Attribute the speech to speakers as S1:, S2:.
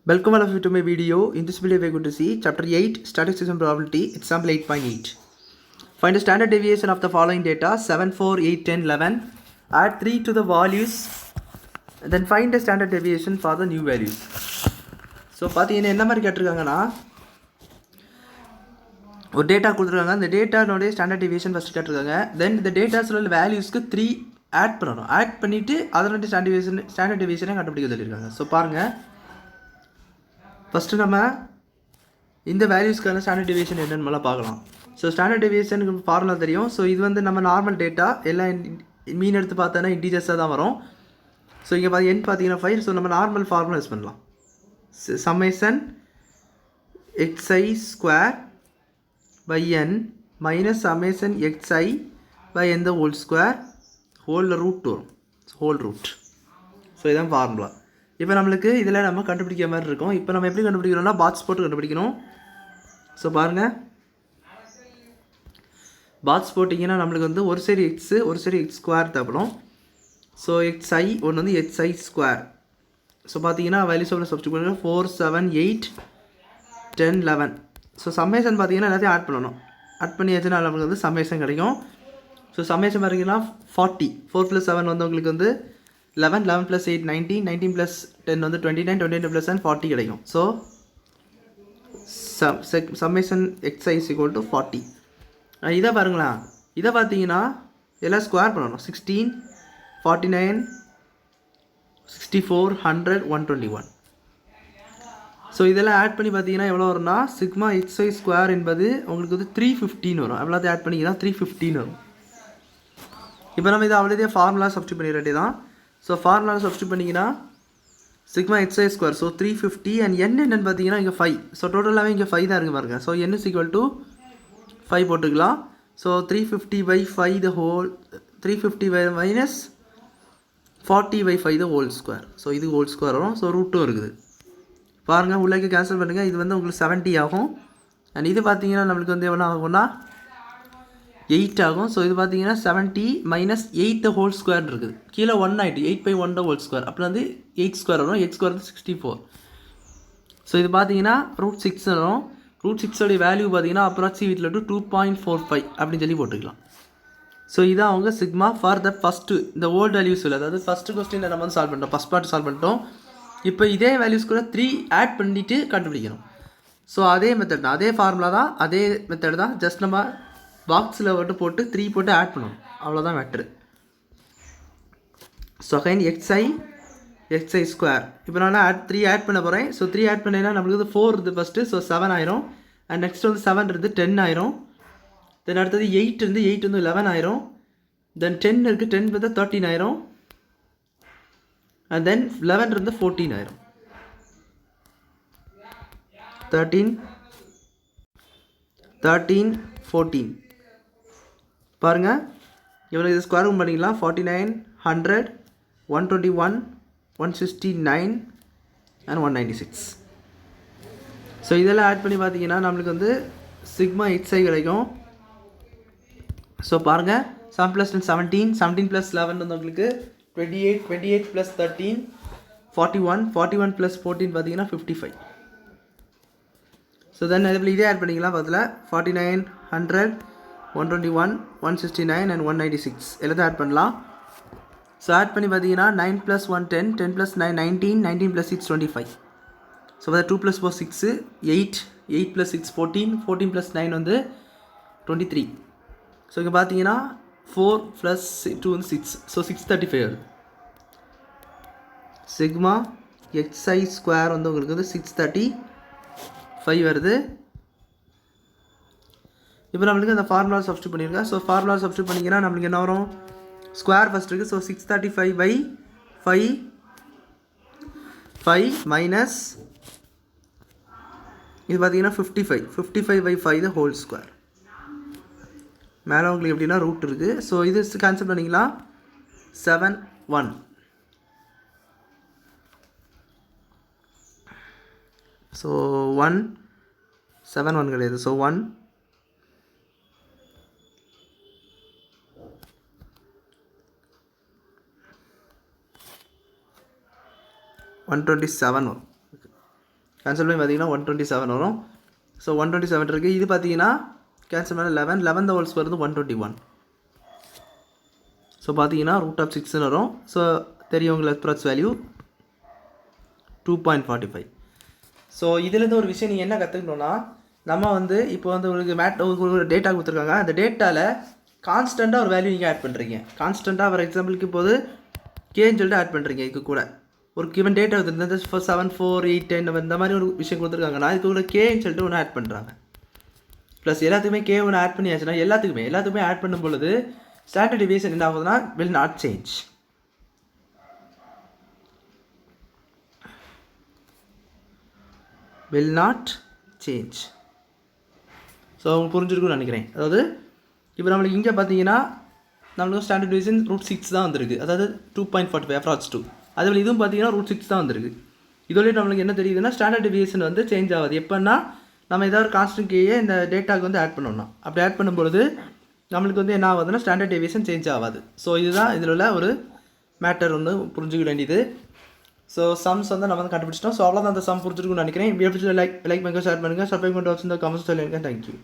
S1: Welcome all of you to my video. In this video we are going to see chapter 8 statistics and probability, example 8.8. Find the standard deviation of the following data 7, 4, 8, 10, 11. Add 3 to the values, then find the standard deviation for the new values. So பார்த்தீங்கன்னா என்ன மாதிரி கேட்டிருக்காங்கன்னா ஒரு data கொடுத்துருக்காங்க. அந்த டேட்டானோடைய standard deviation first கேட்டிருக்காங்க. தென் இந்த டேட்டாஸில் வேல்யூஸ்க்கு 3 add பண்ணணும். Add பண்ணிவிட்டு அதனுடைய ஸ்டாண்டர்ட் டிவியேஷனை கண்டுபிடிக்க சொல்லியிருக்காங்க. ஸோ பாருங்கள், ஃபஸ்ட்டு நம்ம இந்த வேல்யூஸ்க்கான ஸ்டாண்டர்ட் டிவியேஷன் என்னென்னு பார்க்கலாம். ஸோ ஸ்டாண்டர்ட் டிவியேஷனுக்கு ஃபார்முலா தெரியும். ஸோ இது வந்து நம்ம நார்மல் டேட்டா எல்லாம் மீன் எடுத்து பார்த்தோன்னா இன்டீஜர்ஸாக தான் வரும். ஸோ இங்கே பார்த்தீங்கன்னா 5. ஸோ நம்ம நார்மல் ஃபார்முலா யூஸ் பண்ணலாம். Summation xi square by n minus summation xi by n the whole square whole root வரும். whole root. ஸோ இதான் ஃபார்முலா. இப்போ நம்மளுக்கு இதில் நம்ம கண்டுபிடிக்கிற மாதிரி இருக்கும். இப்போ நம்ம எப்படி கண்டுபிடிக்கிறோம்னா பாக்ஸ் போட்டு கண்டுபிடிக்கணும். ஸோ பாருங்கள், பாக்ஸ் போட்டிங்கன்னா நம்மளுக்கு வந்து ஒரு சைடு எக்ஸு ஒரு சைடு எக்ஸ் ஸ்கொயர் தேவைப்படும். ஸோ xi ஒன்று வந்து xi ஸ்கொயர். ஸோ பார்த்தீங்கன்னா வேல்யூஸ் எவ்வளோ சப்ஸ்டியூட் பண்ணுங்க 4, 7, 8, 10, 11. ஸோ சம்மேஷன் பார்த்தீங்கன்னா எல்லாத்தையும் ஆட் பண்ணணும். ஆட் பண்ணியாச்சுன்னா நம்மளுக்கு வந்து சம்மேஷன் கிடைக்கும். ஸோ சம்மேஷன் பார்த்தீங்கன்னா 40. 4 + 7 வந்து உங்களுக்கு வந்து 11, 11 + 8 19, 19 + 10 வந்து 29, 29 + 10 40 கிடைக்கும். So summation xi = 40. இதை பாருங்களா, இதை பார்த்தீங்கன்னா எல்லாம் ஸ்கொயர் பண்ணணும். 16, 49, 64, 100, 121. ஸோ இதெல்லாம் ஆட் பண்ணி பார்த்தீங்கன்னா எவ்வளோ வரும்னா சிக்மா xi ஸ்கொயர் என்பது உங்களுக்கு வந்து 315 வரும். எவ்வளோத்தையும் ஆட் பண்ணிங்கன்னா 315 வரும். இப்போ நம்ம இதை அவ்வளோதே ஃபார்முலா சப்ஸ்டியூட் பண்ணிட வேண்டியது தான். ஸோ ஃபார்முலா சப்ஸ்டியூட் பண்ணிங்கன்னா sigma xi square. So 350 and n என்னென்னு பார்த்தீங்கன்னா இங்கே 5. ஸோ டோட்டலாகவே இங்கே 5 தான் இருக்குது பாருங்கள். ஸோ n = 5 போட்டுக்கலாம். So 350/5 the whole 350 minus 40/5 the whole square. So இது ஹோல் ஸ்கொயர் வரும். ஸோ ரூட்டும் இருக்குது பாருங்கள். உள்ளே கேன்சல் பண்ணுங்கள். இது வந்து உங்களுக்கு 70 ஆகும். அண்ட் இது பார்த்தீங்கன்னா நம்மளுக்கு வந்து எவ்வளோ ஆகும்னா 8 ஆகும். ஸோ இது பார்த்தீங்கன்னா 70 minus 8 the whole square இருக்குது. கீழே 1 ஆகிட்டு 8/1 the whole square. அப்போ வந்து 8 ஸ்கொயர் வரும். 8 ஸ்கொயர் வந்து 64. ஸோ இது பார்த்தீங்கன்னா √6 வரும். √6 வேல்யூ பார்த்தீங்கன்னா அப்ராக்சிமேட்லி 2.45 அப்படின்னு சொல்லி போட்டுக்கலாம். ஸோ இதான் அவங்க சிக்மா ஃபார் த ஃபஸ்ட்டு இந்த ஓல்டு வேல்யூஸ் இல்லை. அதாவது ஃபஸ்ட்டு கொஸ்டினில் நம்ம வந்து சால்வ் பண்ணிட்டோம். ஃபஸ்ட் பார்ட் சால்வ் பண்ணிட்டோம். இப்போ இதே வேல்யூஸ் கூட 3 ஆட் பண்ணிவிட்டு கண்டுபிடிக்கணும். ஸோ அதே மெத்தட் தான், அதே ஃபார்முலா தான், அதே மெத்தட் தான். ஜஸ்ட் நம்ம பாக்ஸில் மட்டும் போட்டு 3 போட்டு ஆட் பண்ணணும். அவ்வளோதான் matter. So again xi square. இப்போ நான் 3 ஆட் பண்ண போகிறேன். ஸோ 3 ஆட் பண்ணேன்னா நம்மளுக்கு வந்து 4 இருக்குது ஃபஸ்ட்டு. ஸோ 7 ஆயிரும். அண்ட் நெக்ஸ்ட் வந்து 7 இருக்குது 10 ஆயிரும். தென் அடுத்தது 8 வந்து 11 ஆயிரும். தென் 10 இருக்குது 10 வந்து 13 ஆயிரும். and then 11 இருந்து 14 ஆயிரும். 13, 14 பாருங்க. இவ்வளோ இது ஸ்கொயர் பண்ணிக்கலாம். 49, 100, 121, 169 and 196. ஸோ இதெல்லாம் ஆட் பண்ணி பார்த்தீங்கன்னா நம்மளுக்கு வந்து சிக்மா xi கிடைக்கும். ஸோ பாருங்கள், 7 + 10 17, 17 + 11 வந்து உங்களுக்கு 28, 28 + 13 41, 41 + 14 பார்த்தீங்கன்னா 55. ஸோ தென் இதே ஆட் பண்ணிக்கலாம். பார்த்துல 49, 100, 121, 169 and 196 எல்லாத்தையும் ஆட் பண்ணலாம். ஸோ ஆட் பண்ணி பார்த்தீங்கன்னா 9 + 1 10, 10 + 9 19, 19 + 6 25. ஸோ 2 + 4 6, 8, 8 + 6 14, 14 + 9 வந்து 23. ஸோ இங்கே பார்த்தீங்கன்னா 4 + 2 வந்து 6. ஸோ 635 வருது. சிக்மா xi ஸ்கொயர் வந்து உங்களுக்கு வந்து 635 வருது. இப்போ நம்மளுக்கு அந்த ஃபார்முலா சப்ஸ்டியூட் பண்ணியிருக்கேன். ஸோ ஃபார்முலா சப்ஸ்டியூட் பண்ணிங்கன்னா நம்மளுக்கு என்ன வரும், ஸ்கொயர் ஃபஸ்ட் இருக்குது. ஸோ 635/5 மைனஸ் இது பார்த்தீங்கன்னா 55/5 the whole ஸ்கொயர். மேலே உங்களுக்கு எப்படின்னா ரூட் இருக்குது. ஸோ இது கேன்சல் பண்ணிக்கலாம். 7, 1. ஸோ 1, 7, 1 கிடையாது. ஸோ 1, 127 வரும். கேன்சல் பண்ணி பார்த்தீங்கன்னா 127 வரும். ஸோ 127 இருக்குது. இது பார்த்தீங்கன்னா கேன்சல் பண்ண 11 ஹோல் ஸ்கொயர் வந்து 121. ஸோ பார்த்தீங்கன்னா √6 வரும். ஸோ தெரியும் உங்களுக்கு ப்ரஸ் வேல்யூ 2.45. ஸோ இதுலேருந்து ஒரு விஷயம் நீங்கள் என்ன கற்றுக்கணுன்னா, நம்ம வந்து இப்போ வந்து உங்களுக்கு ஒரு டேட்டா கொடுத்துருக்காங்க. அந்த டேட்டாவில் கான்ஸ்டண்ட்டாக ஒரு வேல்யூ நீங்கள் ஆட் பண்ணுறீங்க. கான்ஸ்டண்ட்டாக ஃபார் எக்ஸாம்பிளுக்கு இப்போது கேன்னு சொல்லிட்டு ஆட் பண்ணுறீங்க. இதுக்கு கூட ஒரு கிவன் டேட்டா கொடுத்துருந்தா 7, 4, 8, 10 இந்த மாதிரி ஒரு விஷயம் கொடுத்துருக்காங்கன்னா இதுக்கு கூட கேன்னு சொல்லிட்டு ஒன்று ஆட் பண்ணுறாங்க. ப்ளஸ் எல்லாத்துக்குமே கே ஒன்று ஆட் பண்ணியாச்சுன்னா எல்லாத்துக்குமே ஆட் பண்ணும் பொழுது ஸ்டாண்டர்ட் டிவியேஷன் என்ன ஆகுதுன்னா will not change. will not change. So உங்களுக்கு புரிஞ்சிருக்குன்னு நினைக்கிறேன். அதாவது இப்போ நம்மளுக்கு இங்கே பார்த்தீங்கன்னா நம்மளுக்கு ஸ்டாண்டர்ட் டிவியேஷன் √6 தான் வந்திருக்கு. அதாவது 2.45 approx 2. அதுபோல் இதுவும் பார்த்தீங்கன்னா √6 தான் வந்திருக்கு. இதோடய நம்மளுக்கு என்ன தெரியுதுன்னா ஸ்டாண்டர்ட் டிவியேஷன் வந்து சேஞ்ச் ஆகுது. எப்போன்னா நம்ம ஏதாவது ஒரு கான்ஸ்டன்ட் கேயை இந்த டேட்டாவுக்கு வந்து ஆட் பண்ணோம்னா, அப்படி ஆட் பண்ணும்பொழுது நம்மளுக்கு வந்து என்ன ஆகுதுன்னா ஸ்டாண்டர்ட் டிவியேஷன் சேஞ்ச் ஆகாது. ஸோ இதுதான் இதில் உள்ள ஒரு மேட்டர் ஒன்று புரிஞ்சுக்க வேண்டியது. ஸோ சம்ஸ் வந்து நம்ம வந்து கண்டுபிடிச்சிட்டோம். ஸோ அவ்வளோதான் அந்த சம் புரிஞ்சிருக்குன்னு நினைக்கிறேன். எப்படி லைக் பண்ணுங்கள், ஷேர் பண்ணுங்கள், சப்ஸ்கிரைப் பண்ணிட்டு வச்சுருந்த கமெண்ட்ஸ் சொல்லுங்கள். தேங்க்யூ.